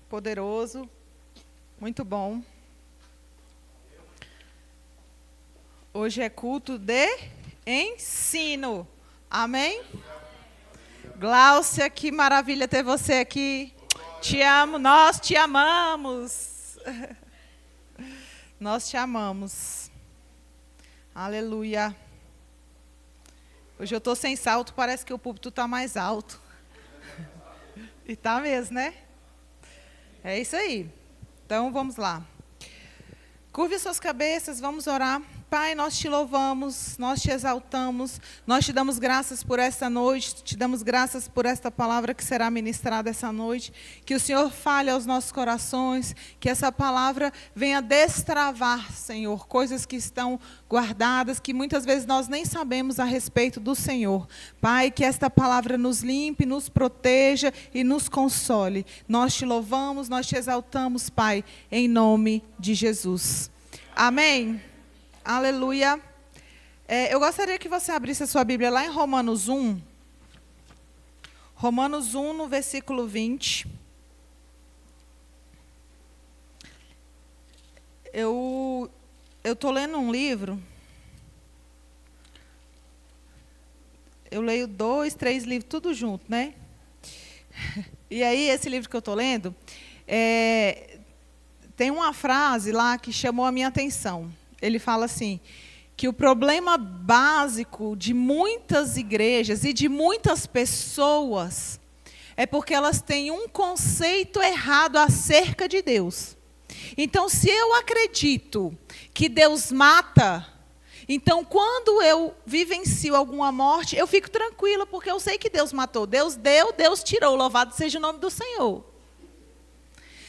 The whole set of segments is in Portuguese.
poderoso, muito bom. Hoje é culto de ensino. Amém? Gláucia, que maravilha ter você aqui. Te amo, nós te amamos. Nós te amamos. Aleluia. Hoje eu estou sem salto, parece que o púlpito está mais alto. E está mesmo, né? É isso aí. Então, vamos lá. Curve suas cabeças, vamos orar. Pai, nós te louvamos, nós te exaltamos, nós te damos graças por esta noite, te damos graças por esta palavra que será ministrada essa noite. Que o Senhor fale aos nossos corações, que essa palavra venha destravar, Senhor, coisas que estão guardadas, que muitas vezes nós nem sabemos a respeito do Senhor. Pai, que esta palavra nos limpe, nos proteja e nos console. Nós te louvamos, nós te exaltamos, Pai, em nome de Jesus. Amém. Aleluia. Eu gostaria que você abrisse a sua Bíblia lá em Romanos 1. Romanos 1, no versículo 20. Eu estou lendo um livro. Eu leio 2, 3 livros, tudo junto, né? E aí, esse livro que eu estou lendo, tem uma frase lá que chamou a minha atenção. Ele fala assim, que o problema básico de muitas igrejas e de muitas pessoas é porque elas têm um conceito errado acerca de Deus. Então, se eu acredito que Deus mata, então, quando eu vivencio alguma morte, eu fico tranquila, porque eu sei que Deus matou. Deus deu, Deus tirou. Louvado seja o nome do Senhor.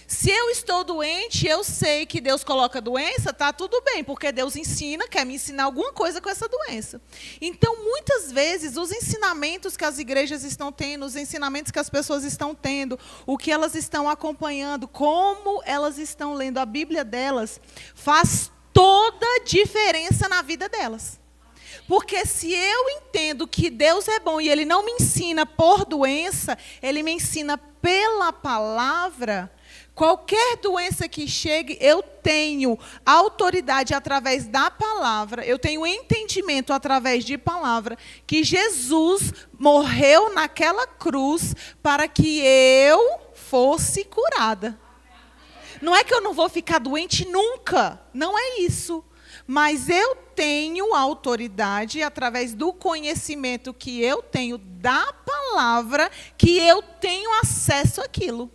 Se eu estou doente, eu sei que Deus coloca doença, está tudo bem, porque Deus ensina, quer me ensinar alguma coisa com essa doença. Então, muitas vezes, os ensinamentos que as igrejas estão tendo, os ensinamentos que as pessoas estão tendo, o que elas estão acompanhando, como elas estão lendo a Bíblia delas, faz toda a diferença na vida delas. Porque se eu entendo que Deus é bom e Ele não me ensina por doença, Ele me ensina pela palavra. Qualquer doença que chegue, eu tenho autoridade através da palavra, eu tenho entendimento através de palavra, que Jesus morreu naquela cruz para que eu fosse curada. Não é que eu não vou ficar doente nunca, não é isso. Mas eu tenho autoridade através do conhecimento que eu tenho da palavra, que eu tenho acesso àquilo.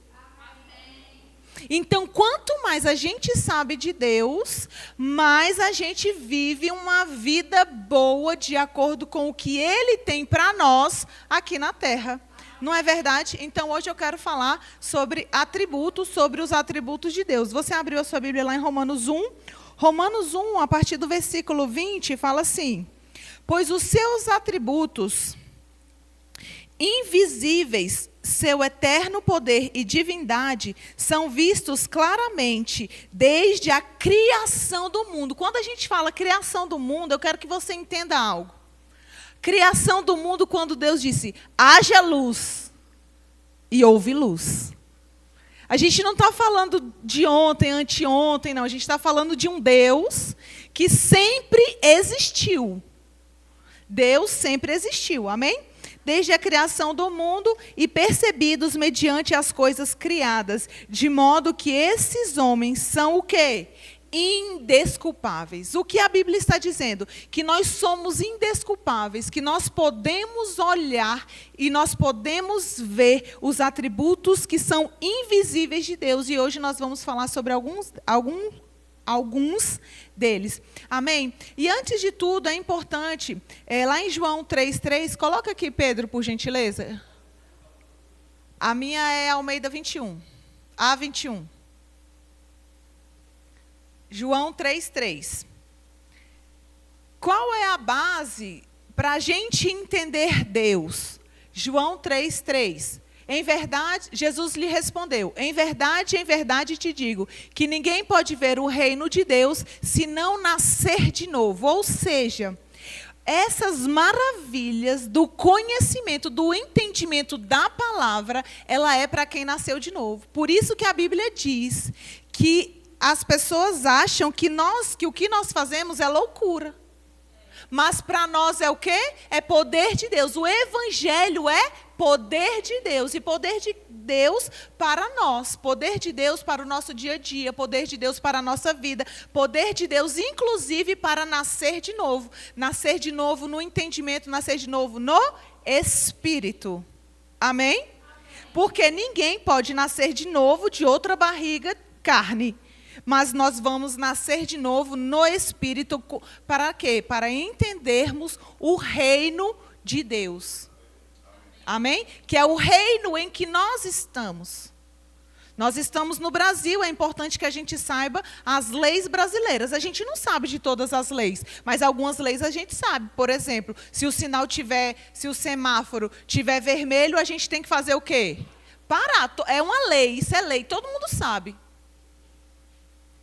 Então, quanto mais a gente sabe de Deus, mais a gente vive uma vida boa de acordo com o que Ele tem para nós aqui na Terra. Não é verdade? Então, hoje eu quero falar sobre atributos, sobre os atributos de Deus. Você abriu a sua Bíblia lá em Romanos 1. Romanos 1, a partir do versículo 20, fala assim: pois os seus atributos invisíveis, seu eterno poder e divindade são vistos claramente desde a criação do mundo. Quando a gente fala criação do mundo, eu quero que você entenda algo. Criação do mundo, quando Deus disse, haja luz, e houve luz. A gente não está falando de ontem, anteontem, não. A gente está falando de um Deus que sempre existiu. Deus sempre existiu, amém? Desde a criação do mundo e percebidos mediante as coisas criadas, de modo que esses homens são o quê? Indesculpáveis. O que a Bíblia está dizendo? Que nós somos indesculpáveis, que nós podemos olhar e nós podemos ver os atributos que são invisíveis de Deus. E hoje nós vamos falar sobre alguns deles. Amém? E antes de tudo, é importante, lá em João 3,3, coloca aqui, Pedro, por gentileza. A minha é Almeida 21. A21. João 3,3. Qual é a base para a gente entender Deus? João 3,3. Em verdade, Jesus lhe respondeu, em verdade te digo, que ninguém pode ver o reino de Deus se não nascer de novo. Ou seja, essas maravilhas do conhecimento, do entendimento da palavra, ela é para quem nasceu de novo. Por isso que a Bíblia diz que as pessoas acham que o que nós fazemos é loucura. Mas para nós é o quê? É poder de Deus. O evangelho é poder de Deus. E poder de Deus para nós. Poder de Deus para o nosso dia a dia. Poder de Deus para a nossa vida. Poder de Deus, inclusive, para nascer de novo. Nascer de novo no entendimento. Nascer de novo no Espírito. Amém? Porque ninguém pode nascer de novo de outra barriga, carne. Mas nós vamos nascer de novo no Espírito, para quê? Para entendermos o reino de Deus. Amém? Que é o reino em que nós estamos. Nós estamos no Brasil, é importante que a gente saiba as leis brasileiras. A gente não sabe de todas as leis, mas algumas leis a gente sabe. Por exemplo, se o semáforo tiver vermelho, a gente tem que fazer o quê? Parar. É uma lei, isso é lei, todo mundo sabe.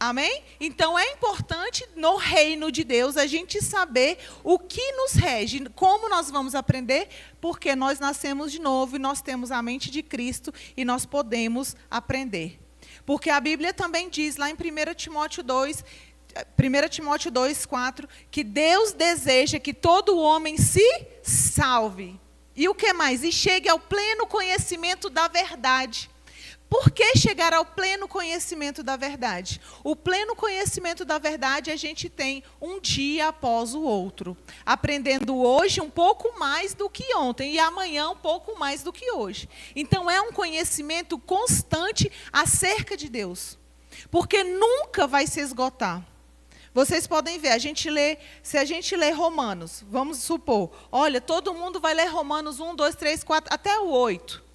Amém? Então, é importante, no reino de Deus, a gente saber o que nos rege, como nós vamos aprender, porque nós nascemos de novo e nós temos a mente de Cristo e nós podemos aprender. Porque a Bíblia também diz, lá em 1 Timóteo 2, 4, que Deus deseja que todo homem se salve. E o que mais? E chegue ao pleno conhecimento da verdade. Por que chegar ao pleno conhecimento da verdade? O pleno conhecimento da verdade a gente tem um dia após o outro. Aprendendo hoje um pouco mais do que ontem e amanhã um pouco mais do que hoje. Então é um conhecimento constante acerca de Deus. Porque nunca vai se esgotar. Vocês podem ver, se a gente lê Romanos, vamos supor, olha, todo mundo vai ler Romanos 1, 2, 3, 4, até o 8.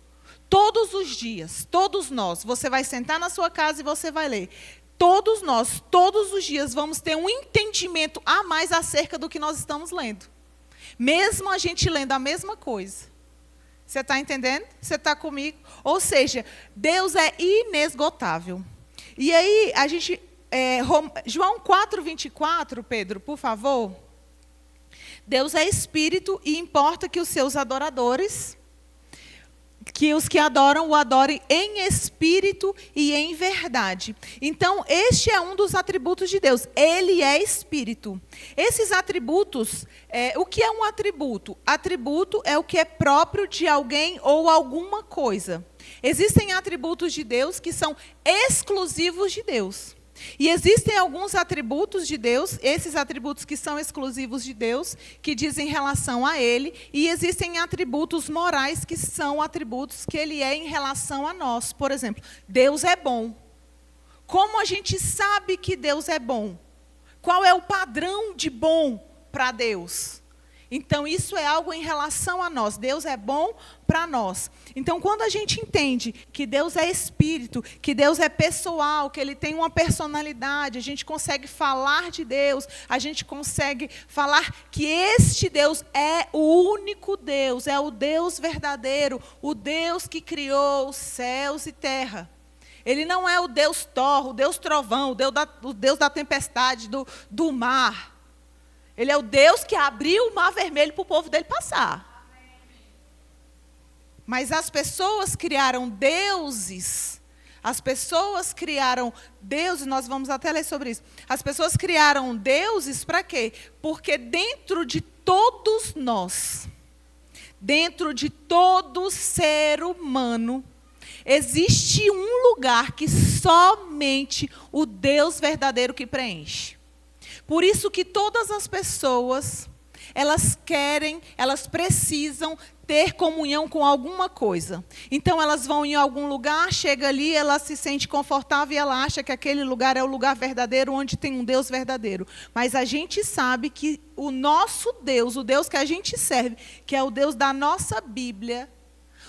Todos os dias, todos nós, você vai sentar na sua casa e você vai ler. Todos nós, todos os dias, vamos ter um entendimento a mais acerca do que nós estamos lendo. Mesmo a gente lendo a mesma coisa. Você está entendendo? Você está comigo? Ou seja, Deus é inesgotável. E aí, João 4:24, Pedro, por favor. Deus é espírito e importa que os seus adoradores... que os que adoram, o adorem em espírito e em verdade. Então, este é um dos atributos de Deus. Ele é espírito. Esses atributos, o que é um atributo? Atributo é o que é próprio de alguém ou alguma coisa. Existem atributos de Deus que são exclusivos de Deus. E existem alguns atributos de Deus, esses atributos que são exclusivos de Deus, que dizem relação a Ele, e existem atributos morais que são atributos que Ele é em relação a nós. Por exemplo, Deus é bom. Como a gente sabe que Deus é bom? Qual é o padrão de bom para Deus? Então, isso é algo em relação a nós. Deus é bom para nós. Então, quando a gente entende que Deus é espírito, que Deus é pessoal, que Ele tem uma personalidade, a gente consegue falar de Deus, a gente consegue falar que este Deus é o único Deus, é o Deus verdadeiro, o Deus que criou os céus e terra. Ele não é o Deus Thor, o Deus trovão, o Deus da tempestade, do mar. Ele é o Deus que abriu o mar vermelho para o povo dele passar. Mas as pessoas criaram deuses. As pessoas criaram deuses, nós vamos até ler sobre isso. As pessoas criaram deuses para quê? Porque dentro de todos nós, dentro de todo ser humano, existe um lugar que somente o Deus verdadeiro que preenche. Por isso que todas as pessoas, elas precisam ter comunhão com alguma coisa. Então, elas vão em algum lugar, chega ali, ela se sente confortável e ela acha que aquele lugar é o lugar verdadeiro, onde tem um Deus verdadeiro. Mas a gente sabe que o nosso Deus, o Deus que a gente serve, que é o Deus da nossa Bíblia,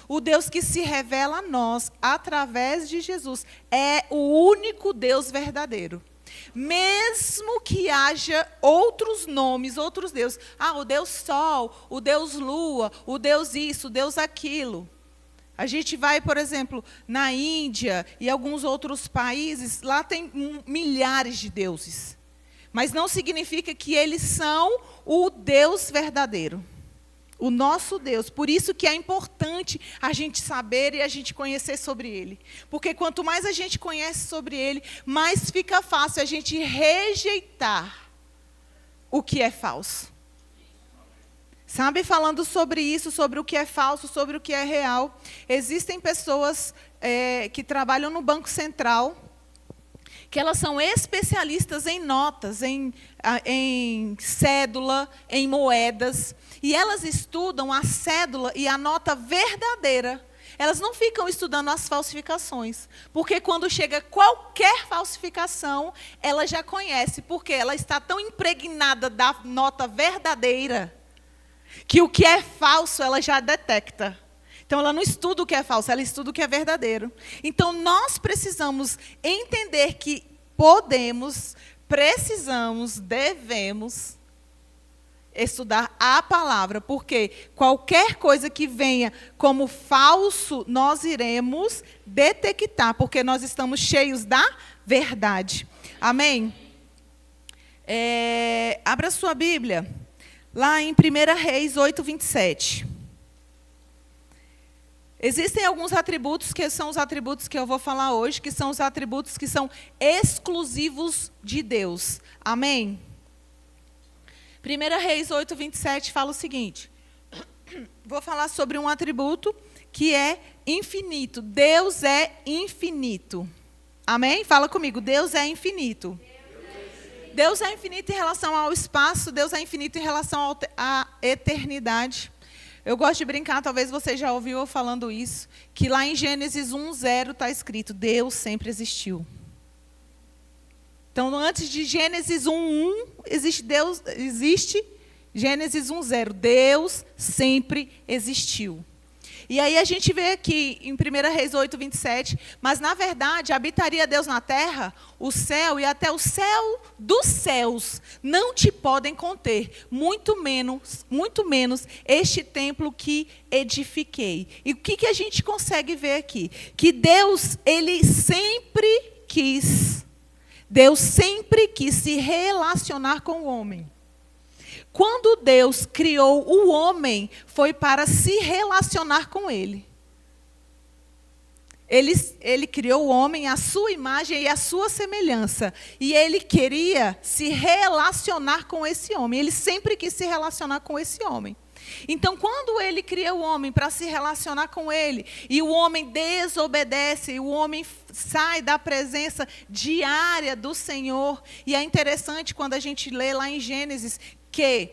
o Deus que se revela a nós através de Jesus, é o único Deus verdadeiro. Mesmo que haja outros nomes, outros deuses. O Deus Sol, o Deus Lua, o Deus isso, o Deus aquilo. A gente vai, por exemplo, na Índia e alguns outros países, lá tem milhares de deuses. mas não significa que eles são o Deus verdadeiro. O nosso Deus. Por isso que é importante a gente saber e a gente conhecer sobre Ele. Porque quanto mais a gente conhece sobre Ele, mais fica fácil a gente rejeitar o que é falso. Sabe, falando sobre isso, sobre o que é falso, sobre o que é real. Existem pessoas que trabalham no Banco Central, que elas são especialistas em notas, em cédula, em moedas. E elas estudam a cédula e a nota verdadeira. Elas não ficam estudando as falsificações. Porque quando chega qualquer falsificação, ela já conhece. Porque ela está tão impregnada da nota verdadeira, que o que é falso ela já detecta. Então, ela não estuda o que é falso, ela estuda o que é verdadeiro. Então, nós precisamos entender que podemos, precisamos, devemos estudar a palavra, porque qualquer coisa que venha como falso, nós iremos detectar, porque nós estamos cheios da verdade. Amém? Abra sua Bíblia, lá em 1 Reis 8, 27. Existem alguns atributos que são os atributos que eu vou falar hoje, que são os atributos que são exclusivos de Deus. Amém? 1 Reis 8, 27 fala o seguinte. Vou falar sobre um atributo que é infinito. Deus é infinito. Amém? Fala comigo. Deus é infinito. Deus é infinito em relação ao espaço. Deus é infinito em relação à eternidade. Eu gosto de brincar, talvez você já ouviu eu falando isso, que lá em Gênesis 1:0 está escrito, Deus sempre existiu. Então, antes de Gênesis 1:1, existe Gênesis 1:0. Deus sempre existiu. E aí a gente vê aqui em 1 Reis 8, 27, mas na verdade habitaria Deus na terra, o céu e até o céu dos céus não te podem conter, muito menos este templo que edifiquei. E o que a gente consegue ver aqui? Que Deus, Ele sempre quis se relacionar com o homem. Quando Deus criou o homem, foi para se relacionar com ele. Ele criou o homem à sua imagem e à sua semelhança. E ele queria se relacionar com esse homem. Ele sempre quis se relacionar com esse homem. Então, quando ele cria o homem para se relacionar com ele, e o homem desobedece, e o homem sai da presença diária do Senhor, e é interessante quando a gente lê lá em Gênesis, que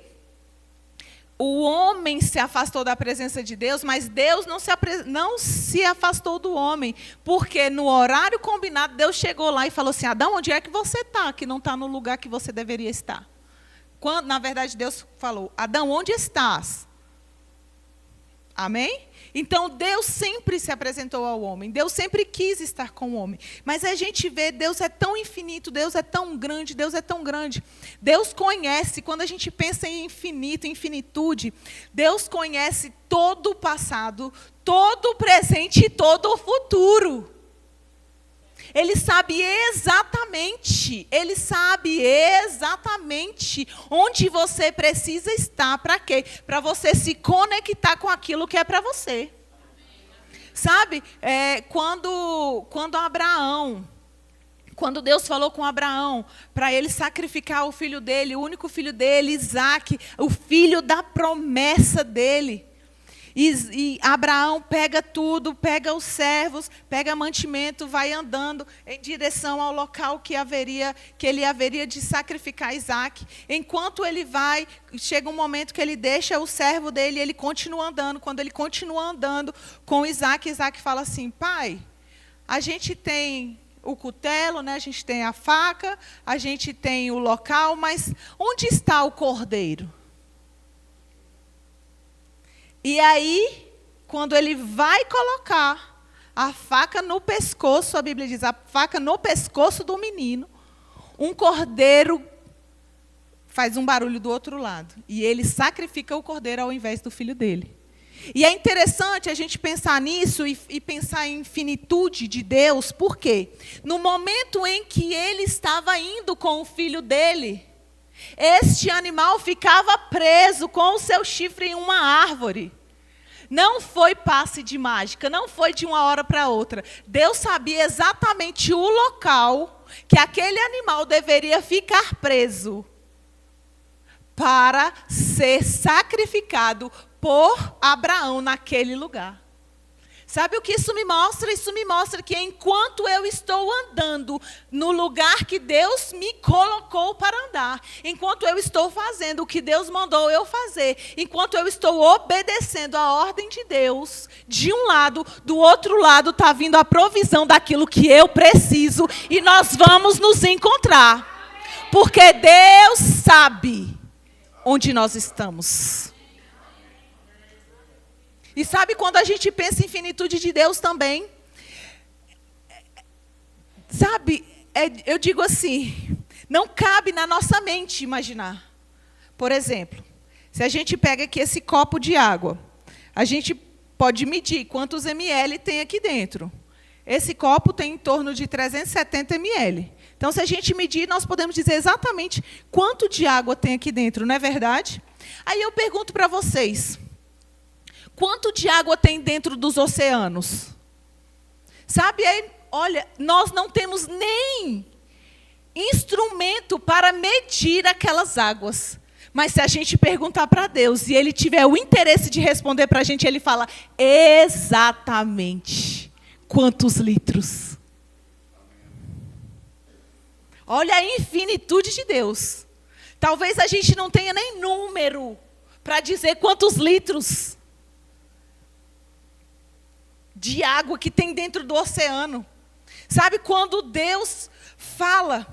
o homem se afastou da presença de Deus, mas Deus não se afastou do homem, porque no horário combinado, Deus chegou lá e falou assim, Adão, onde é que você está, que não está no lugar que você deveria estar? Quando, na verdade, Deus falou, Adão, onde estás? Amém? Então, Deus sempre se apresentou ao homem. Deus sempre quis estar com o homem. Mas a gente vê, Deus é tão infinito, Deus é tão grande, Deus é tão grande. Deus conhece, quando a gente pensa em infinito, infinitude, Deus conhece todo o passado, todo o presente e todo o futuro. Ele sabe exatamente onde você precisa estar. Para quê? Para você se conectar com aquilo que é para você. Sabe, quando Deus falou com Abraão, para ele sacrificar o filho dele, o único filho dele, Isaque, o filho da promessa dele. E Abraão pega tudo, pega os servos, pega mantimento, vai andando em direção ao local que ele haveria de sacrificar Isaque. Enquanto ele vai, chega um momento que ele deixa o servo dele e ele continua andando. Quando ele continua andando com Isaque, Isaque fala assim, pai, a gente tem o cutelo, né? A gente tem a faca, a gente tem o local, mas onde está o cordeiro? E aí, quando ele vai colocar a faca no pescoço, a Bíblia diz, a faca no pescoço do menino, um cordeiro faz um barulho do outro lado. E ele sacrifica o cordeiro ao invés do filho dele. E é interessante a gente pensar nisso e pensar em infinitude de Deus, por quê? No momento em que ele estava indo com o filho dele Este animal ficava preso com o seu chifre em uma árvore. Não foi passe de mágica, não foi de uma hora para outra. Deus sabia exatamente o local que aquele animal deveria ficar preso para ser sacrificado por Abraão naquele lugar. Sabe o que isso me mostra? Isso me mostra que enquanto eu estou andando no lugar que Deus me colocou para andar, enquanto eu estou fazendo o que Deus mandou eu fazer, enquanto eu estou obedecendo a ordem de Deus, de um lado, do outro lado está vindo a provisão daquilo que eu preciso e nós vamos nos encontrar. Porque Deus sabe onde nós estamos. E sabe quando a gente pensa em finitude de Deus também? Sabe, eu digo assim, não cabe na nossa mente imaginar. Por exemplo, se a gente pega aqui esse copo de água, a gente pode medir quantos ml tem aqui dentro. Esse copo tem em torno de 370 ml. Então, se a gente medir, nós podemos dizer exatamente quanto de água tem aqui dentro, não é verdade? Aí eu pergunto para vocês, quanto de água tem dentro dos oceanos? Sabe, aí, olha, nós não temos nem instrumento para medir aquelas águas. Mas se a gente perguntar para Deus e Ele tiver o interesse de responder para a gente, Ele fala exatamente quantos litros. Olha a infinitude de Deus. Talvez a gente não tenha nem número para dizer quantos litros de água que tem dentro do oceano. Sabe, quando Deus fala,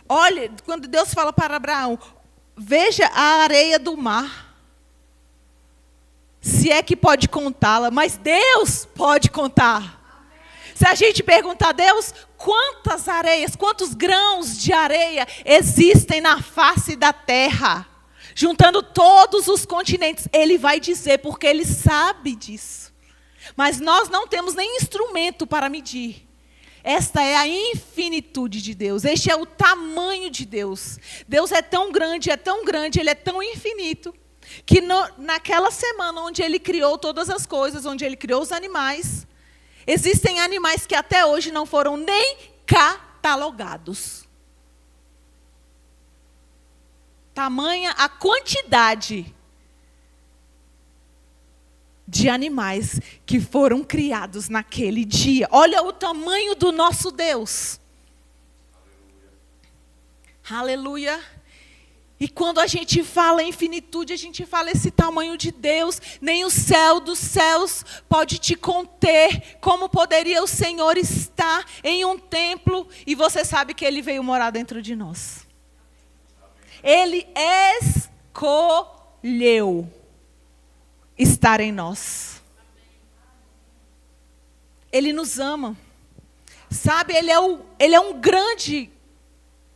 olha, quando Deus fala para Abraão, veja a areia do mar, se é que pode contá-la, mas Deus pode contar. Se a gente perguntar a Deus, quantas areias, quantos grãos de areia existem na face da terra, juntando todos os continentes, Ele vai dizer, porque Ele sabe disso. Mas nós não temos nem instrumento para medir. Esta é a infinitude de Deus. Este é o tamanho de Deus. Deus é tão grande, Ele é tão infinito, que naquela semana onde Ele criou todas as coisas, onde Ele criou os animais, existem animais que até hoje não foram nem catalogados. Tamanha a quantidade de animais que foram criados naquele dia. Olha o tamanho do nosso Deus. Aleluia. Aleluia. E quando a gente fala em finitude, a gente fala esse tamanho de Deus. Nem o céu dos céus pode te conter. Como poderia o Senhor estar em um templo e você sabe que Ele veio morar dentro de nós. Ele escolheu estar em nós. Ele nos ama. Sabe, Ele é um grande,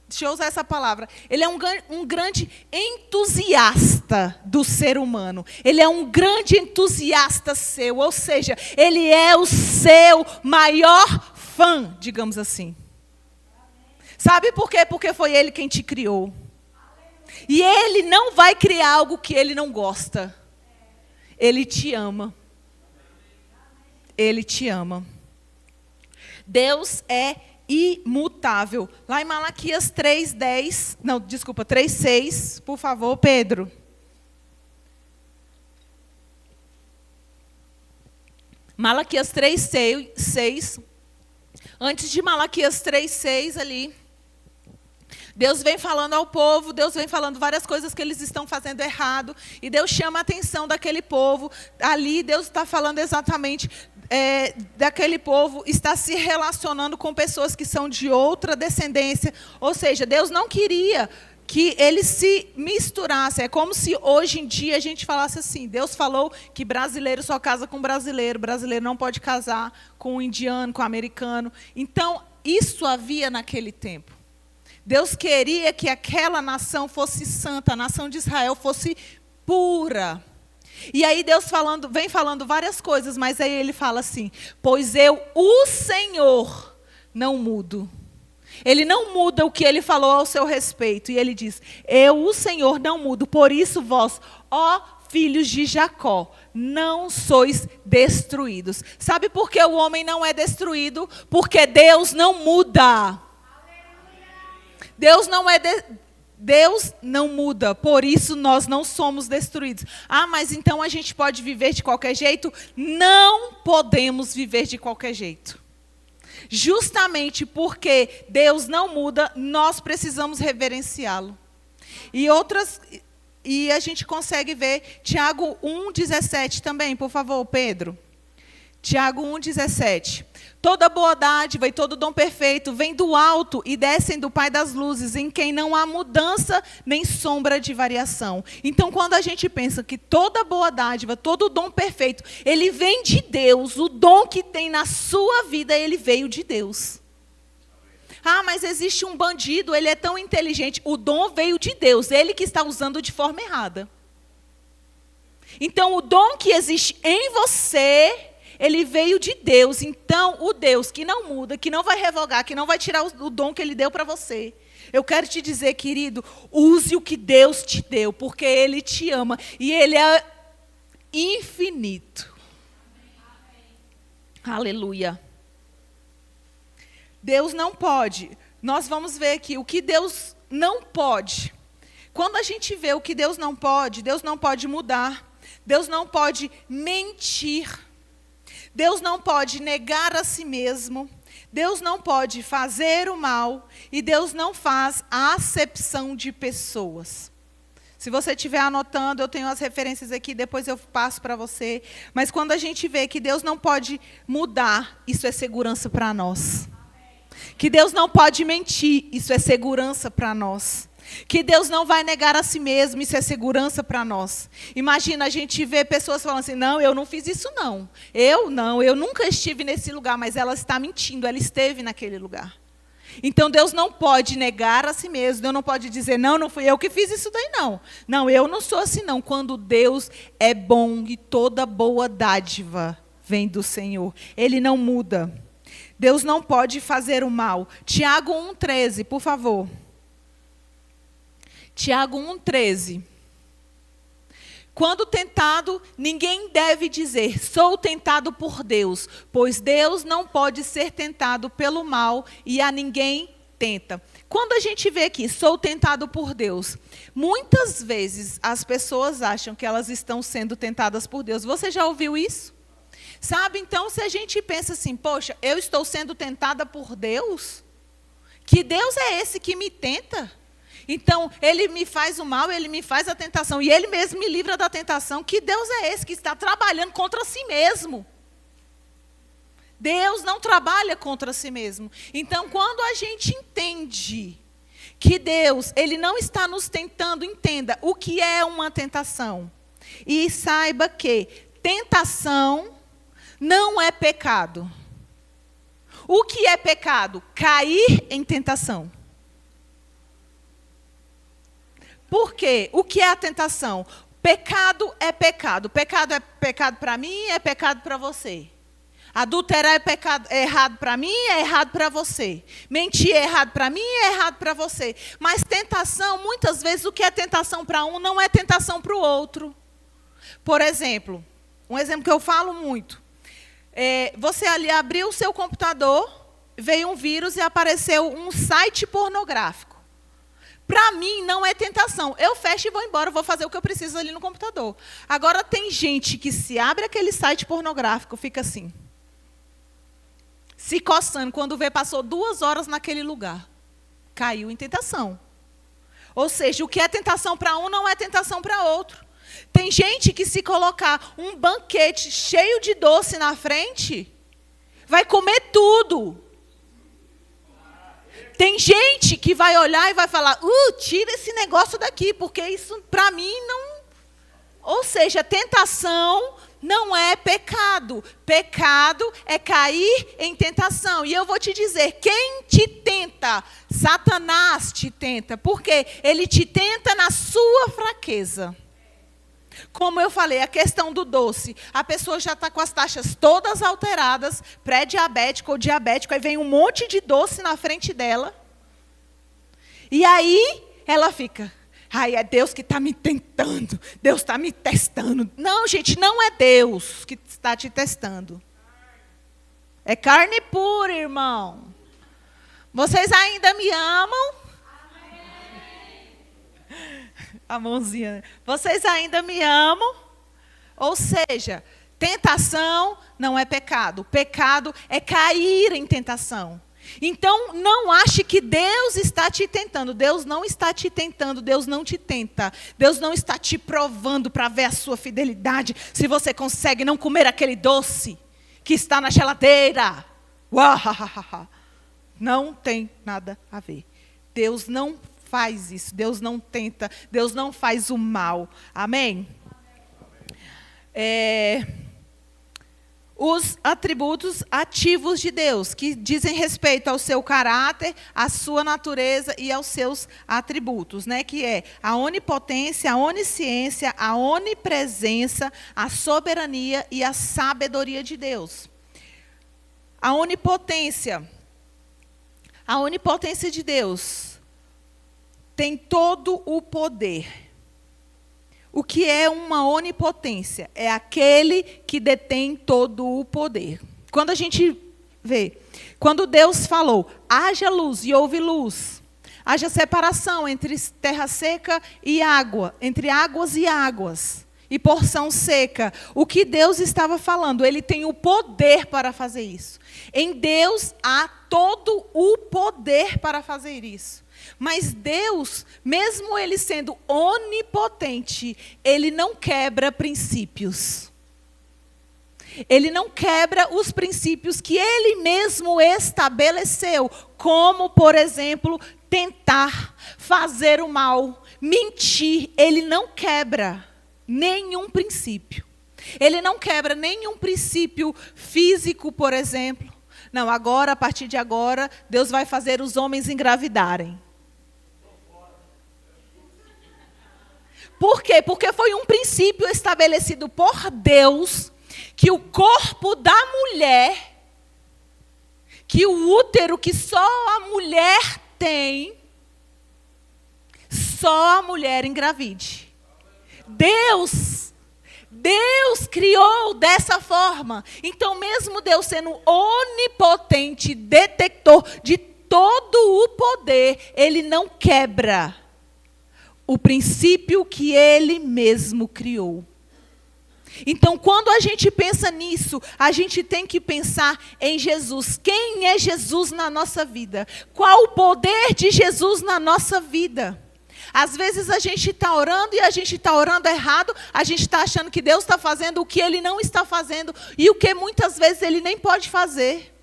deixa eu usar essa palavra, Ele é um grande entusiasta do ser humano. Ele é um grande entusiasta seu, ou seja, Ele é o seu maior fã, digamos assim. Sabe por quê? Porque foi Ele quem te criou. E Ele não vai criar algo que Ele não gosta. Ele te ama. Ele te ama. Deus é imutável. Lá em Malaquias 3:10, não, desculpa, 3:6, por favor, Pedro. Malaquias 3:6. Antes de Malaquias 3:6 ali, Deus vem falando ao povo, Deus vem falando várias coisas que eles estão fazendo errado, e Deus chama a atenção daquele povo. Ali Deus está falando exatamente daquele povo, está se relacionando com pessoas que são de outra descendência. Ou seja, Deus não queria que eles se misturassem. É como se hoje em dia a gente falasse assim, Deus falou que brasileiro só casa com brasileiro, brasileiro não pode casar com um indiano, com um americano. Então, isso havia naquele tempo. Deus queria que aquela nação fosse santa, a nação de Israel fosse pura. E aí Deus vem falando várias coisas, mas aí Ele fala assim, pois eu, o Senhor, não mudo. Ele não muda o que ele falou ao seu respeito. E ele diz: eu, o Senhor, não mudo. Por isso vós, ó filhos de Jacó, não sois destruídos. Sabe por que o homem não é destruído? Porque Deus não muda. Deus não muda, por isso nós não somos destruídos. Ah, mas então a gente pode viver de qualquer jeito? Não podemos viver de qualquer jeito. Justamente porque Deus não muda, nós precisamos reverenciá-lo. E a gente consegue ver Tiago 1,17 também, por favor, Pedro. Tiago 1,17. Toda boa dádiva e todo dom perfeito vem do alto e descem do Pai das luzes, em quem não há mudança nem sombra de variação. Então, quando a gente pensa que toda boa dádiva, todo dom perfeito, ele vem de Deus, o dom que tem na sua vida, ele veio de Deus. Ah, mas existe um bandido, ele é tão inteligente. O dom veio de Deus, ele que está usando de forma errada. Então, o dom que existe em você, ele veio de Deus. Então, o Deus que não muda, que não vai revogar, que não vai tirar o dom que ele deu para você. Eu quero te dizer, querido, use o que Deus te deu, porque ele te ama e ele é infinito. Aleluia. Deus não pode. Nós vamos ver aqui o que Deus não pode. Quando a gente vê o que Deus não pode mudar. Deus não pode mentir. Deus não pode negar a si mesmo. Deus não pode fazer o mal. E Deus não faz a acepção de pessoas. Se você estiver anotando, eu tenho as referências aqui, depois eu passo para você. Mas quando a gente vê que Deus não pode mudar, isso é segurança para nós. Que Deus não pode mentir, isso é segurança para nós. Que Deus não vai negar a si mesmo, isso é segurança para nós. Imagina a gente ver pessoas falando assim: não, eu não fiz isso não. Eu nunca estive nesse lugar, mas ela está mentindo, ela esteve naquele lugar. Então Deus não pode negar a si mesmo, Deus não pode dizer: não fui eu que fiz isso daí não. Não, eu não sou assim não. Quando Deus é bom e toda boa dádiva vem do Senhor, Ele não muda. Deus não pode fazer o mal. Tiago 1,13, por favor. Tiago 1,13. Quando tentado, ninguém deve dizer: sou tentado por Deus, pois Deus não pode ser tentado pelo mal e a ninguém tenta. Quando a gente vê aqui, sou tentado por Deus, muitas vezes as pessoas acham que elas estão sendo tentadas por Deus. Você já ouviu isso? Sabe, então, se a gente pensa assim: poxa, eu estou sendo tentada por Deus? Que Deus é esse que me tenta? Então, Ele me faz o mal, Ele me faz a tentação, e Ele mesmo me livra da tentação. Que Deus é esse que está trabalhando contra si mesmo? Deus não trabalha contra si mesmo. Então, quando a gente entende que Deus, Ele não está nos tentando, entenda o que é uma tentação. E saiba que tentação não é pecado. O que é pecado? Cair em tentação. Por quê? O que é a tentação? Pecado é pecado. Pecado é pecado para mim, é pecado para você. Adulterar é pecado, é errado para mim, é errado para você. Mentir é errado para mim, é errado para você. Mas tentação, muitas vezes, o que é tentação para um não é tentação para o outro. Por exemplo, um exemplo que eu falo muito. Você ali abriu o seu computador, veio um vírus e apareceu um site pornográfico. Para mim, não é tentação. Eu fecho e vou embora, vou fazer o que eu preciso ali no computador. Agora, tem gente que se abre aquele site pornográfico, fica assim, se coçando. Quando vê, passou 2 horas naquele lugar. Caiu em tentação. Ou seja, o que é tentação para um não é tentação para outro. Tem gente que, se colocar um banquete cheio de doce na frente, vai comer tudo. Tem gente que vai olhar e vai falar: tira esse negócio daqui, porque isso para mim não... Ou seja, tentação não é pecado. Pecado é cair em tentação. E eu vou te dizer, quem te tenta? Satanás te tenta. Porque ele te tenta na sua fraqueza. Como eu falei, a questão do doce. A pessoa já está com as taxas todas alteradas, pré-diabético ou diabético, aí vem um monte de doce na frente dela. E aí ela fica, ai, é Deus que está me tentando, Deus está me testando. Não, gente, não é Deus que está te testando. É carne pura, irmão. Vocês ainda me amam? Amém. A mãozinha. Vocês ainda me amam? Ou seja, tentação não é pecado. Pecado é cair em tentação. Então, não ache que Deus está te tentando. Deus não está te tentando, Deus não te tenta. Deus não está te provando para ver a sua fidelidade. Se você consegue não comer aquele doce que está na geladeira. Uau, não tem nada a ver. Deus não faz isso, Deus não tenta, Deus não faz o mal. Amém? Os atributos ativos de Deus, que dizem respeito ao seu caráter, à sua natureza e aos seus atributos, né? Que é a onipotência, a onisciência, a onipresença, a soberania e a sabedoria de Deus. A onipotência de Deus tem todo o poder. O que é uma onipotência? É aquele que detém todo o poder. Quando a gente vê, quando Deus falou, haja luz e houve luz, haja separação entre terra seca e água, entre águas e águas, e porção seca, o que Deus estava falando? Ele tem o poder para fazer isso. Em Deus há todo o poder para fazer isso. Mas Deus, mesmo Ele sendo onipotente, Ele não quebra princípios. Ele não quebra os princípios que Ele mesmo estabeleceu, como, por exemplo, tentar, fazer o mal, mentir. Ele não quebra nenhum princípio. Ele não quebra nenhum princípio físico, por exemplo. Não, agora, a partir de agora, Deus vai fazer os homens engravidarem. Por quê? Porque foi um princípio estabelecido por Deus, que o corpo da mulher, que o útero que só a mulher tem, só a mulher engravide. Deus criou dessa forma. Então, mesmo Deus sendo onipotente, detector de todo o poder, Ele não quebra o princípio que Ele mesmo criou. Então, quando a gente pensa nisso, a gente tem que pensar em Jesus. Quem é Jesus na nossa vida? Qual o poder de Jesus na nossa vida? Às vezes a gente está orando e a gente está orando errado, a gente está achando que Deus está fazendo o que Ele não está fazendo e o que muitas vezes Ele nem pode fazer.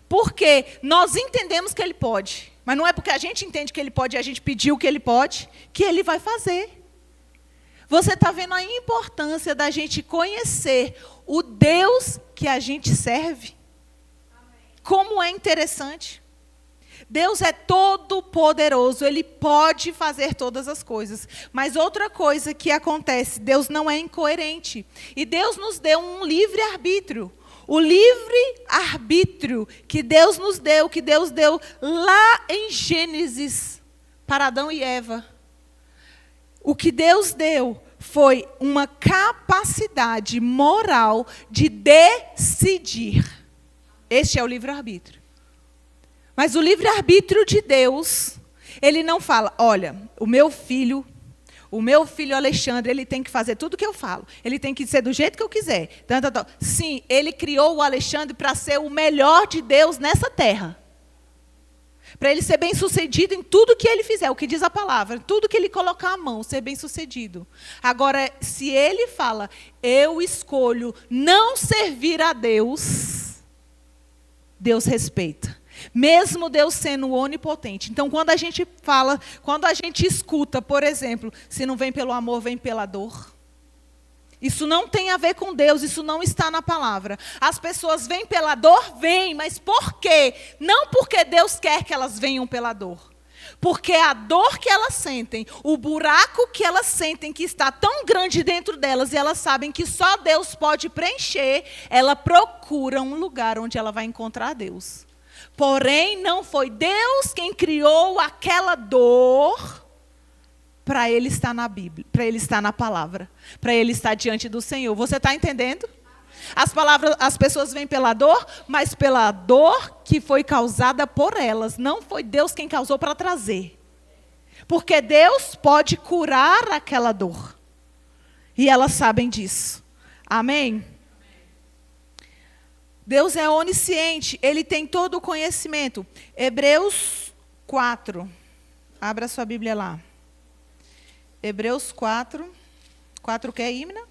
Porque nós entendemos que Ele pode. Mas não é porque a gente entende que Ele pode e a gente pediu que Ele pode, que Ele vai fazer. Você está vendo a importância da gente conhecer o Deus que a gente serve? Como é interessante. Deus é todo poderoso, Ele pode fazer todas as coisas. Mas outra coisa que acontece, Deus não é incoerente. E Deus nos deu um livre-arbítrio. O livre-arbítrio que Deus nos deu, que Deus deu lá em Gênesis, para Adão e Eva. O que Deus deu foi uma capacidade moral de decidir. Este é o livre-arbítrio. Mas o livre-arbítrio de Deus, Ele não fala, olha, o meu filho Alexandre, ele tem que fazer tudo o que eu falo. Ele tem que ser do jeito que eu quiser. Sim, Ele criou o Alexandre para ser o melhor de Deus nessa terra. Para ele ser bem-sucedido em tudo que ele fizer, o que diz a palavra, tudo que ele colocar a mão, ser bem-sucedido. Agora, se ele fala, eu escolho não servir a Deus, Deus respeita. Mesmo Deus sendo onipotente. Então, quando a gente fala, quando a gente escuta, por exemplo, se não vem pelo amor, vem pela dor. Isso não tem a ver com Deus, isso não está na palavra. As pessoas vêm pela dor? Vêm, mas por quê? Não porque Deus quer que elas venham pela dor. Porque a dor que elas sentem, o buraco que elas sentem que está tão grande dentro delas, e elas sabem que só Deus pode preencher, ela procura um lugar onde ela vai encontrar Deus. Porém, não foi Deus quem criou aquela dor para ele estar na Bíblia, para ele estar na palavra, para ele estar diante do Senhor. Você está entendendo? As pessoas vêm pela dor, mas pela dor que foi causada por elas. Não foi Deus quem causou para trazer. Porque Deus pode curar aquela dor. E elas sabem disso. Amém? Deus é onisciente, Ele tem todo o conhecimento. Hebreus 4. Abra sua Bíblia lá. Hebreus 4. 4 o que, Imna?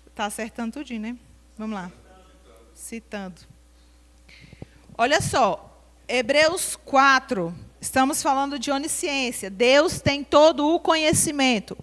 Está acertando tudinho, né? Vamos lá. Citando. Olha só. Hebreus 4. Estamos falando de onisciência. Deus tem todo o conhecimento.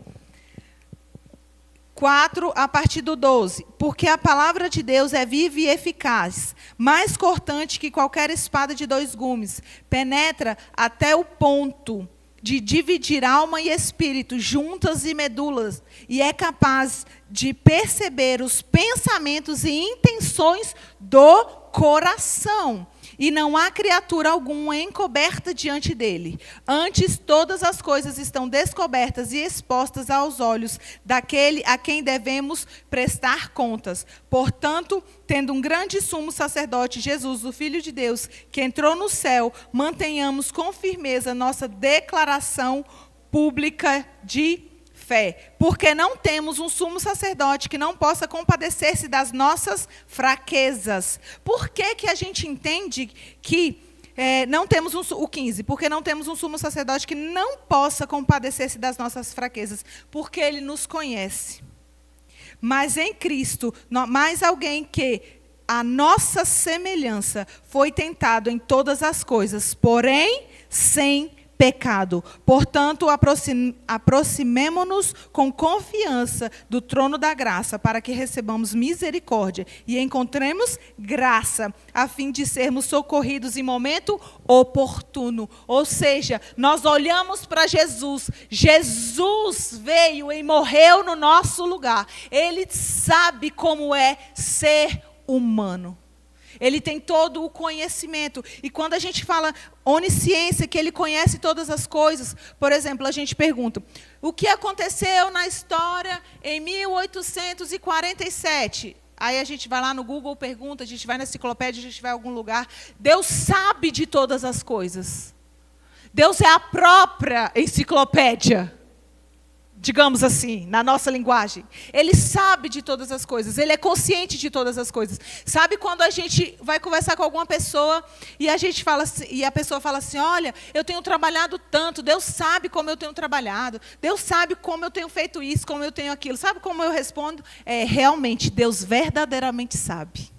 4, a partir do 12. Porque a palavra de Deus é viva e eficaz, mais cortante que qualquer espada de 2 gumes. Penetra até o ponto de dividir alma e espírito, juntas e medulas, e é capaz de perceber os pensamentos e intenções do coração. E não há criatura alguma encoberta diante dele. Antes, todas as coisas estão descobertas e expostas aos olhos daquele a quem devemos prestar contas. Portanto, tendo um grande sumo sacerdote, Jesus, o Filho de Deus, que entrou no céu, mantenhamos com firmeza nossa declaração pública de fé, porque não temos um sumo sacerdote que não possa compadecer-se das nossas fraquezas. Por que que a gente entende que não temos o 15? Porque não temos um sumo sacerdote que não possa compadecer-se das nossas fraquezas, porque ele nos conhece. Mas em Cristo, mais alguém que a nossa semelhança foi tentado em todas as coisas, porém sem pecado. Portanto, aproximemo-nos com confiança do trono da graça, para que recebamos misericórdia e encontremos graça, a fim de sermos socorridos em momento oportuno. Ou seja, nós olhamos para Jesus. Jesus veio e morreu no nosso lugar. Ele sabe como é ser humano. Ele tem todo o conhecimento. E quando a gente fala onisciência, que ele conhece todas as coisas, por exemplo, a gente pergunta, o que aconteceu na história em 1847? Aí a gente vai lá no Google, pergunta, a gente vai na enciclopédia, a gente vai a algum lugar. Deus sabe de todas as coisas. Deus é a própria enciclopédia. Digamos assim, na nossa linguagem. Ele sabe de todas as coisas. Ele é consciente de todas as coisas. Sabe quando a gente vai conversar com alguma pessoa e a gente fala assim, e a pessoa fala assim, olha, eu tenho trabalhado tanto, Deus sabe como eu tenho trabalhado, Deus sabe como eu tenho feito isso, como eu tenho aquilo. Sabe como eu respondo? Realmente, Deus verdadeiramente sabe.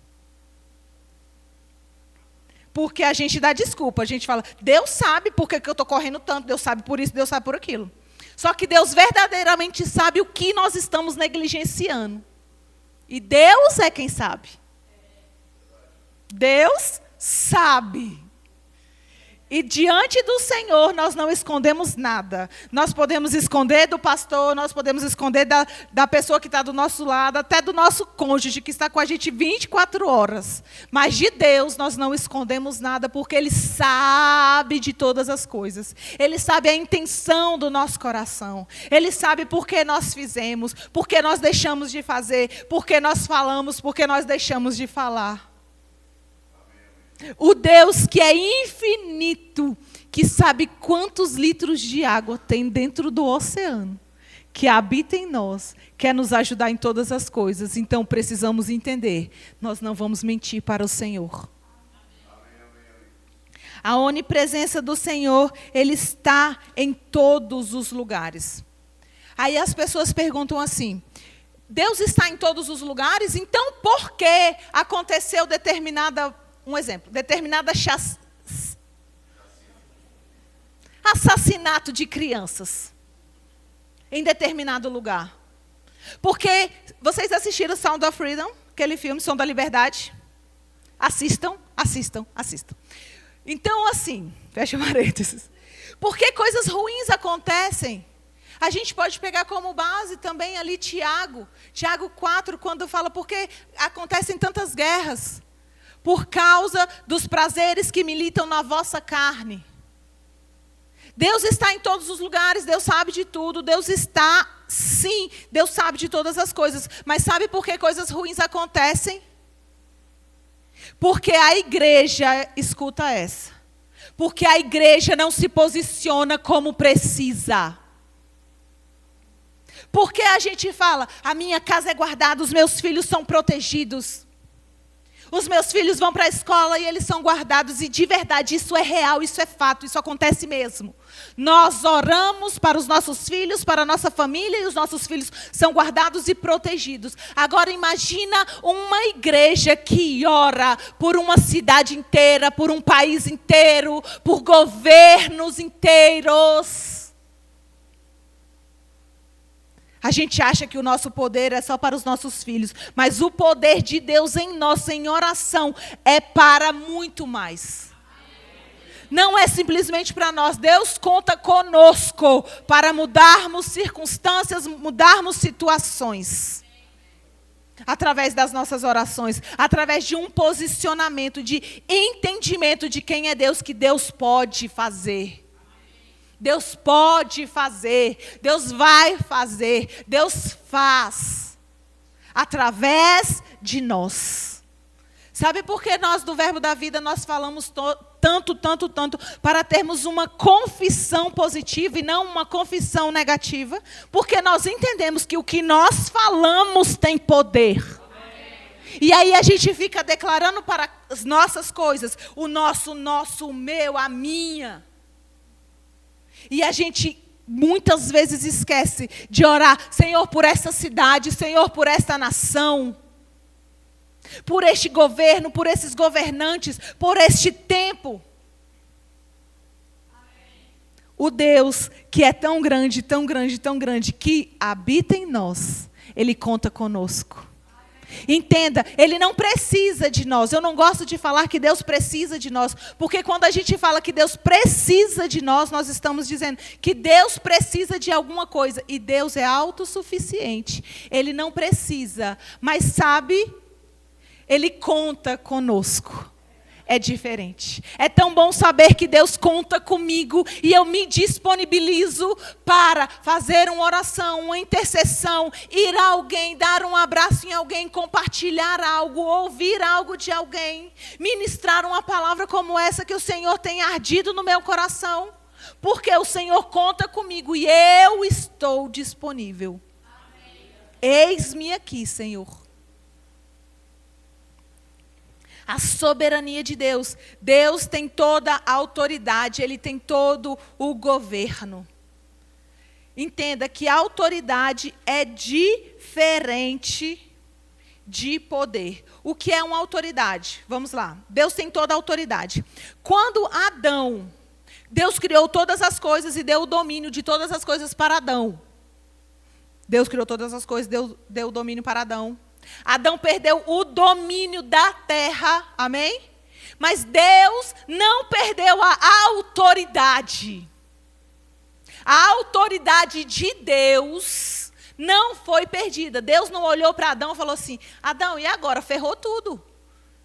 Porque a gente dá desculpa, a gente fala, Deus sabe por que eu estou correndo tanto, Deus sabe por isso, Deus sabe por aquilo. Só que Deus verdadeiramente sabe o que nós estamos negligenciando. E Deus é quem sabe. Deus sabe. E diante do Senhor nós não escondemos nada. Nós podemos esconder do pastor, nós podemos esconder da pessoa que está do nosso lado, até do nosso cônjuge que está com a gente 24 horas. Mas de Deus nós não escondemos nada, porque Ele sabe de todas as coisas. Ele sabe a intenção do nosso coração. Ele sabe por que nós fizemos, por que nós deixamos de fazer, por que nós falamos, por que nós deixamos de falar. O Deus que é infinito, que sabe quantos litros de água tem dentro do oceano, que habita em nós, quer nos ajudar em todas as coisas. Então precisamos entender, nós não vamos mentir para o Senhor. A onipresença do Senhor, Ele está em todos os lugares. Aí as pessoas perguntam assim, Deus está em todos os lugares, então por que aconteceu um exemplo, determinada assassinato de crianças em determinado lugar? Porque vocês assistiram Sound of Freedom, aquele filme, Som da Liberdade? Assistam. Então, assim, fecha parênteses. Por que coisas ruins acontecem? A gente pode pegar como base também ali Tiago 4, quando fala, porque acontecem tantas guerras? Por causa dos prazeres que militam na vossa carne. Deus está em todos os lugares, Deus sabe de tudo, Deus está, sim, Deus sabe de todas as coisas. Mas sabe por que coisas ruins acontecem? Porque a igreja, escuta essa, porque a igreja não se posiciona como precisa. Porque a gente fala, a minha casa é guardada, os meus filhos são protegidos. Os meus filhos vão para a escola e eles são guardados. E de verdade, isso é real, isso é fato, isso acontece mesmo. Nós oramos para os nossos filhos, para a nossa família, e os nossos filhos são guardados e protegidos. Agora imagina uma igreja que ora por uma cidade inteira, por um país inteiro, por governos inteiros. A gente acha que o nosso poder é só para os nossos filhos, mas o poder de Deus em nós, em oração, é para muito mais. Não é simplesmente para nós. Deus conta conosco para mudarmos circunstâncias, mudarmos situações. Através das nossas orações, através de um posicionamento, de entendimento de quem é Deus, que Deus pode fazer. Deus pode fazer, Deus vai fazer, Deus faz, através de nós. Sabe por que nós do Verbo da Vida nós falamos tanto, para termos uma confissão positiva e não uma confissão negativa? Porque nós entendemos que o que nós falamos tem poder. E aí a gente fica declarando para as nossas coisas, o nosso, o meu, a minha. E a gente muitas vezes esquece de orar, Senhor, por essa cidade, Senhor, por esta nação, por este governo, por esses governantes, por este tempo. O Deus que é tão grande, que habita em nós, Ele conta conosco. Entenda, Ele não precisa de nós. Eu não gosto de falar que Deus precisa de nós, porque quando a gente fala que Deus precisa de nós, nós estamos dizendo que Deus precisa de alguma coisa, e Deus é autossuficiente. Ele não precisa, mas sabe, Ele conta conosco. É diferente. É tão bom saber que Deus conta comigo e eu me disponibilizo para fazer uma oração, uma intercessão, ir a alguém, dar um abraço em alguém, compartilhar algo, ouvir algo de alguém, ministrar uma palavra como essa que o Senhor tem ardido no meu coração, porque o Senhor conta comigo e eu estou disponível. Eis-me aqui, Senhor. A soberania de Deus. Deus tem toda a autoridade, Ele tem todo o governo. Entenda que a autoridade é diferente de poder. O que é uma autoridade? Vamos lá. Deus tem toda a autoridade. Quando Adão, Deus criou todas as coisas e deu o domínio de todas as coisas para Adão. Deus criou todas as coisas, deu o domínio para Adão. Adão perdeu o domínio da terra, amém? Mas Deus não perdeu a autoridade. A autoridade de Deus não foi perdida. Deus não olhou para Adão e falou assim, Adão, e agora? Ferrou tudo.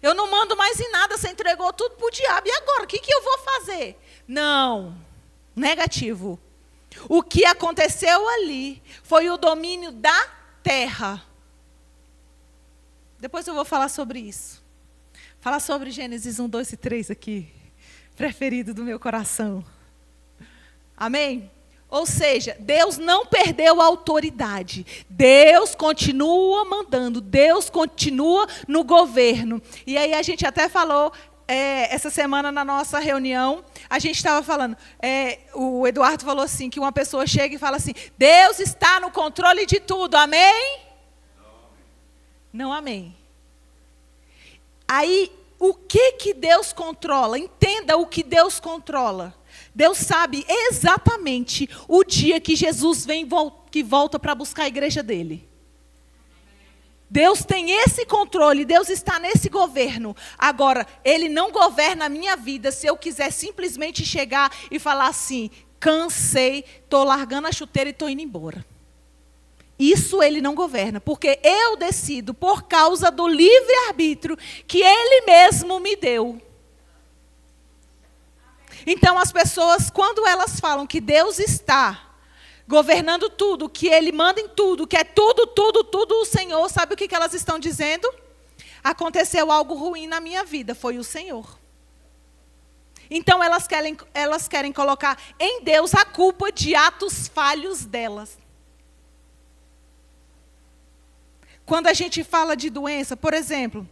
Eu não mando mais em nada, você entregou tudo para o diabo. E agora, o que eu vou fazer? Não, negativo. O que aconteceu ali foi o domínio da terra. Depois eu vou falar sobre isso. Falar sobre Gênesis 1, 2 e 3 aqui. Preferido do meu coração. Amém? Ou seja, Deus não perdeu a autoridade. Deus continua mandando. Deus continua no governo. E aí a gente até falou, essa semana na nossa reunião, a gente estava falando, o Eduardo falou assim, que uma pessoa chega e fala assim, Deus está no controle de tudo. Amém? Não, amém. Aí, o que Deus controla? Entenda o que Deus controla. Deus sabe exatamente o dia que Jesus que volta para buscar a igreja dele. Deus tem esse controle, Deus está nesse governo. Agora, Ele não governa a minha vida se eu quiser simplesmente chegar e falar assim, cansei, estou largando a chuteira e estou indo embora. Isso ele não governa, porque eu decido por causa do livre-arbítrio que ele mesmo me deu. Então as pessoas, quando elas falam que Deus está governando tudo, que ele manda em tudo, que é tudo o Senhor, sabe o que elas estão dizendo? Aconteceu algo ruim na minha vida, foi o Senhor. Então elas querem colocar em Deus a culpa de atos falhos delas. Quando a gente fala de doença, por exemplo,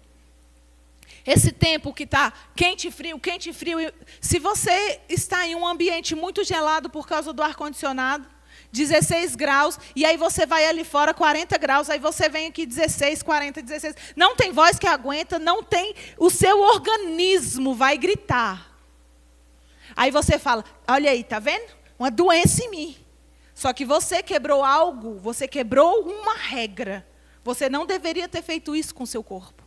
esse tempo que está quente e frio, se você está em um ambiente muito gelado por causa do ar-condicionado, 16 graus, e aí você vai ali fora, 40 graus, aí você vem aqui 16, 40, 16. Não tem voz que aguenta, não tem, o seu organismo vai gritar. Aí você fala, olha aí, tá vendo? Uma doença em mim. Só que você quebrou algo, você quebrou uma regra. Você não deveria ter feito isso com o seu corpo.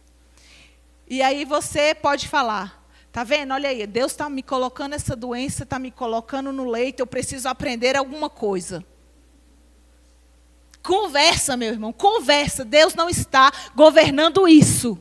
E aí você pode falar, tá vendo? Olha aí, Deus está me colocando essa doença, está me colocando no leito, eu preciso aprender alguma coisa. Conversa, meu irmão, conversa. Deus não está governando isso.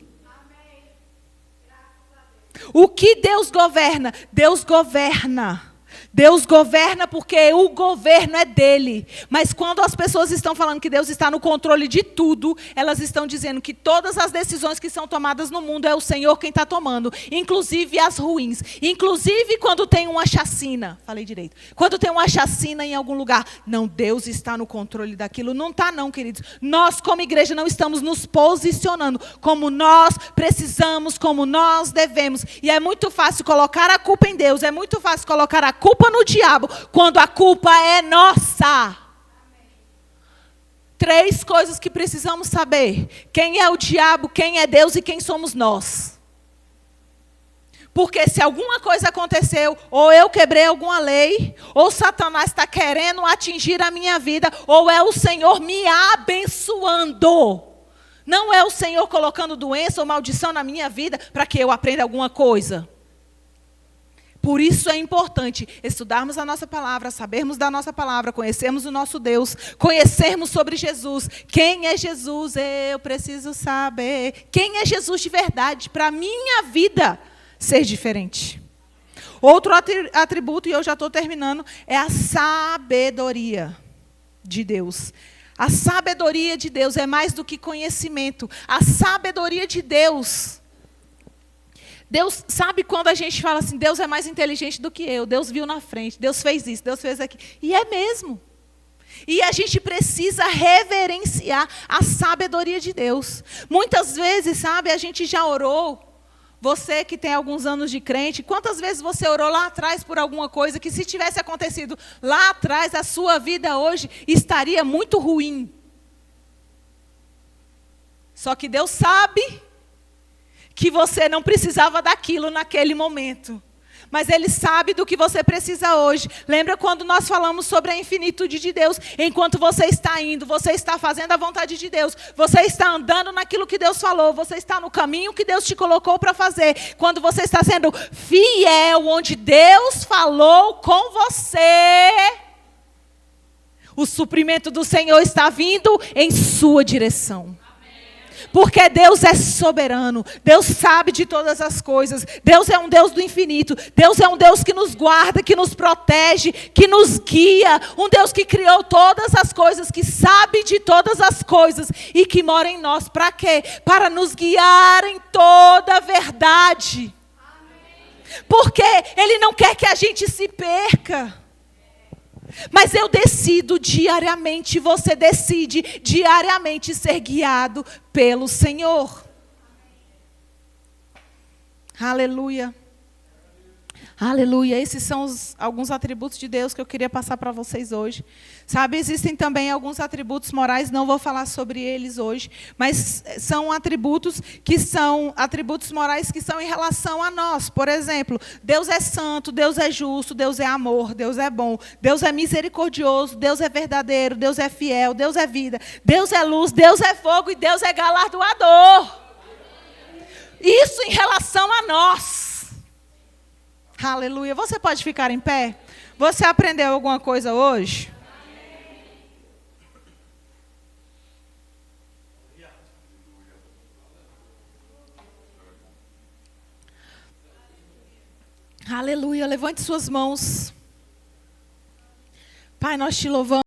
O que Deus governa? Deus governa. Deus governa porque o governo é dele. Mas quando as pessoas estão falando que Deus está no controle de tudo, elas estão dizendo que todas as decisões que são tomadas no mundo é o Senhor quem está tomando. Inclusive as ruins. Inclusive quando tem uma chacina. Falei direito. Quando tem uma chacina em algum lugar. Não, Deus está no controle daquilo. Não está não, queridos. Nós como igreja não estamos nos posicionando como nós precisamos, como nós devemos. E é muito fácil colocar a culpa em Deus. É muito fácil colocar a culpa no diabo, quando a culpa é nossa. 3 coisas que precisamos saber: quem é o diabo, quem é Deus e quem somos nós. Porque se alguma coisa aconteceu, ou eu quebrei alguma lei, ou Satanás está querendo atingir a minha vida, ou é o Senhor me abençoando. Não é o Senhor colocando doença ou maldição na minha vida para que eu aprenda alguma coisa. Por isso é importante estudarmos a nossa palavra, sabermos da nossa palavra, conhecermos o nosso Deus, conhecermos sobre Jesus. Quem é Jesus? Eu preciso saber. Quem é Jesus de verdade para a minha vida ser diferente? Outro atributo, e eu já estou terminando, é a sabedoria de Deus. A sabedoria de Deus é mais do que conhecimento. A sabedoria de Deus... Deus sabe quando a gente fala assim, Deus é mais inteligente do que eu, Deus viu na frente, Deus fez isso, Deus fez aquilo. E é mesmo. E a gente precisa reverenciar a sabedoria de Deus. Muitas vezes, sabe, a gente já orou. Você que tem alguns anos de crente, quantas vezes você orou lá atrás por alguma coisa que se tivesse acontecido lá atrás, a sua vida hoje estaria muito ruim. Só que Deus sabe que você não precisava daquilo naquele momento. Mas Ele sabe do que você precisa hoje. Lembra quando nós falamos sobre a infinitude de Deus? Enquanto você está indo, você está fazendo a vontade de Deus. Você está andando naquilo que Deus falou. Você está no caminho que Deus te colocou para fazer. Quando você está sendo fiel, onde Deus falou com você, o suprimento do Senhor está vindo em sua direção. Porque Deus é soberano, Deus sabe de todas as coisas, Deus é um Deus do infinito, Deus é um Deus que nos guarda, que nos protege, que nos guia, um Deus que criou todas as coisas, que sabe de todas as coisas e que mora em nós. Para quê? Para nos guiar em toda a verdade. Porque Ele não quer que a gente se perca. Mas eu decido diariamente, você decide diariamente ser guiado pelo Senhor. Aleluia. Aleluia. Esses são alguns atributos de Deus que eu queria passar para vocês hoje. Sabe, existem também alguns atributos morais, não vou falar sobre eles hoje, mas são atributos morais que são em relação a nós. Por exemplo, Deus é santo, Deus é justo, Deus é amor, Deus é bom, Deus é misericordioso, Deus é verdadeiro, Deus é fiel, Deus é vida, Deus é luz, Deus é fogo e Deus é galardoador. Isso em relação a nós. Aleluia. Você pode ficar em pé? Você aprendeu alguma coisa hoje? Aleluia. Levante suas mãos. Pai, nós te louvamos.